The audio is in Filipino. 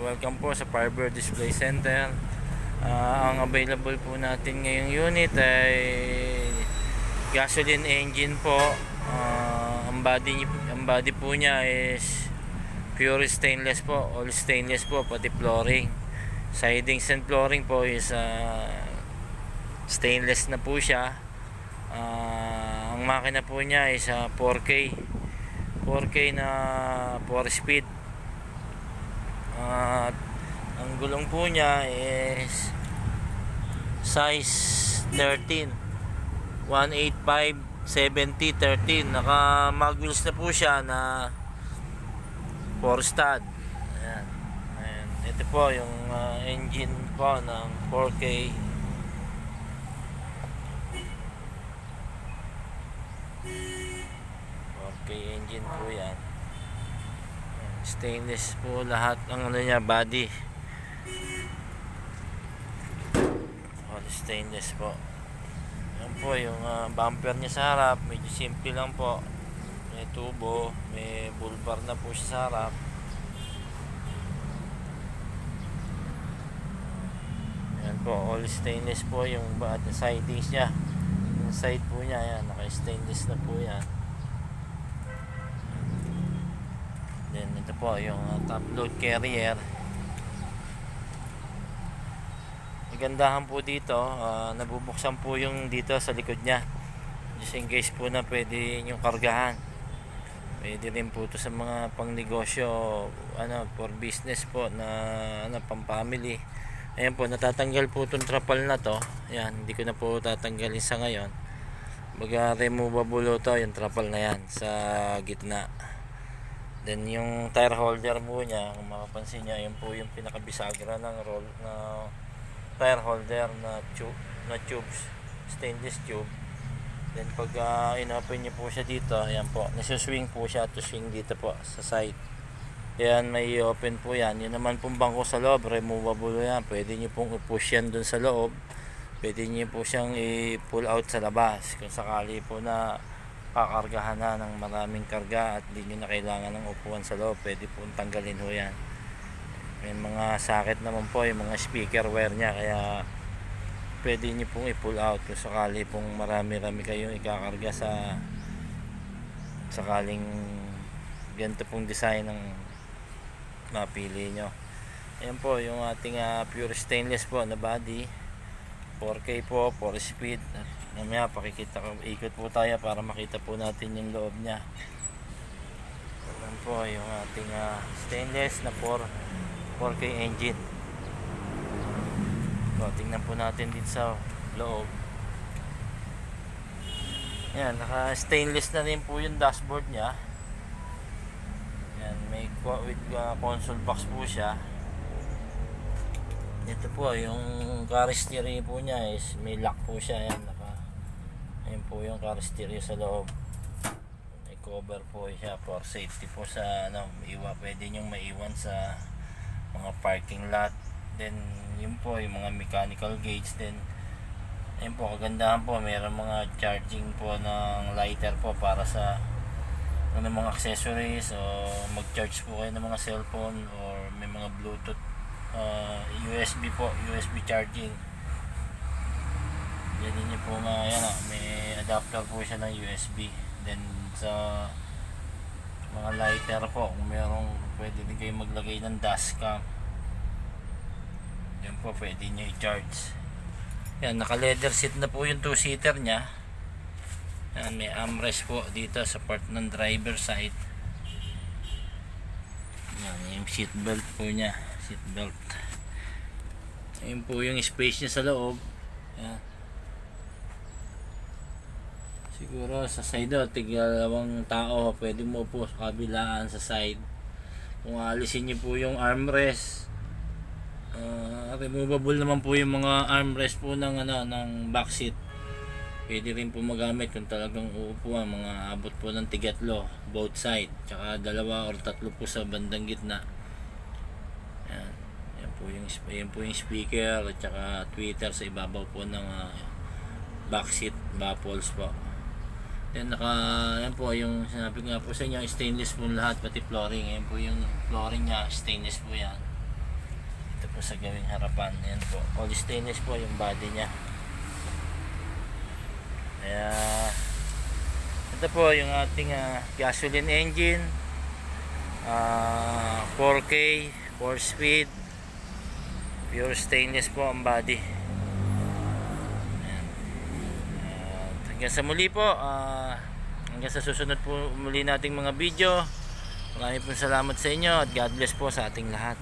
Welcome po sa Firebird Display Center. Ang available po natin ngayong unit ay gasoline engine po. Ang body po niya is pure stainless po, all stainless po, pati flooring. Sidings and flooring po is stainless na po siya. Ang makina po niya is 4K na 4 speed. Ang gulong po niya is size 13 185 70 13. Naka mag wheels na po siya na 4 stud. Ayan. Ayan. Ito po yung engine po ng 4K. Engine po yan. Stainless po lahat ang ano niya, body all stainless po. Yan po yung bumper niya sa harap, medyo simple lang po, may tubo, may bull bar na po siya sa harap. Yan po, all stainless po yung sidings niya, yung side po niya, yan, naka stainless na po yan. Then ito po yung top load carrier. Magandahan po dito, nabubuksan po yung dito sa likod niya, just in case po na pwede yung kargahan. Pwede rin po ito sa mga pang negosyo, for business po na pang family. Ayan po, natatanggal po itong trapal na to. Ayan, hindi ko na po tatanggalin sa ngayon. Baga removable to yung trapal na yan sa gitna. Then yung tire holder po niya, kung makapansin niya, yun po yung pinakabisagra ng roll na tire holder na tubes, stainless tube. Then pag inopen niyo po siya dito, ayan po, nasuswing po siya to swing dito po sa side. Ayan, may open po yan. Yun naman pong bangko sa loob, removable yan. Pwede niyo pong i-push yan dun sa loob. Pwede niyo po siyang i-pull out sa labas kung sakali po na kakargahan na ng maraming karga at hindi nyo na kailangan ng upuan sa loob, pwede po tanggalin ho yan. May mga socket naman po yung mga speaker wire nya, kaya pwede nyo pong i-pull out kung sakali pong marami-rami kayong ikakarga sa sakaling ganito pong design ng mapili nyo. Ayan po yung ating pure stainless po na body, 4K po, 4 speed. Mamaya pakikita ko, ikot po tayo para makita po natin yung loob niya. Ayan po yung ating stainless na 4K engine. So, tingnan po natin dito sa loob. Ayan, naka stainless na rin po yung dashboard niya. Ayan, may with console box po siya. Ito po yung car stereo po niya is may lock po siya. Ayan po yung car stereo sa loob. May cover po siya for safety po sa pwede nyong maiwan sa mga parking lot. Then yun po yung mga mechanical gauge. Then ayun po, kagandahan po, mayroon mga charging po ng lighter po para sa mga accessories, o mag-charge po kayo ng mga cellphone or may mga bluetooth, USB po, USB charging. Yan niyo po may adapter po siya ng USB. Then sa mga lighter po, kung mayroong, pwede din kayo maglagay ng dashcam. Yan po, pwede nyo i-charge. Yan, naka leather seat na po yung 2-seater nya. Yan, may armrest po dito sa part ng driver side. Yan, yung seat belt po nya, seat belt. Yan po yung space nya sa loob. Yan. Siguro sa side tiglalawang tao pwede mo po sa kabilaan sa side. Kung alisin niyo po yung armrest, removable naman po yung mga armrest po ng back seat. Pwede rin po magamit kung talagang uupuan, mga abot po ng tigatlo both side, tsaka 2 or 3 po sa bandang gitna. Yan po yung speaker at tsaka tweeter sa ibabaw po ng back seat baffles po. Then yan po yung sinabi nga po sa inyo, stainless po lahat, pati flooring. Yan po yung flooring niya, stainless po yan. dito po sa gawing harapan. Ayan po, all stainless po yung body nya. Kaya ito po yung ating gasoline engine, 4K 4 speed, pure stainless po ang body. Ayan. Hanggang sa muli po, hanggang sa susunod po muli nating mga video. Maraming po salamat sa inyo at God bless po sa ating lahat.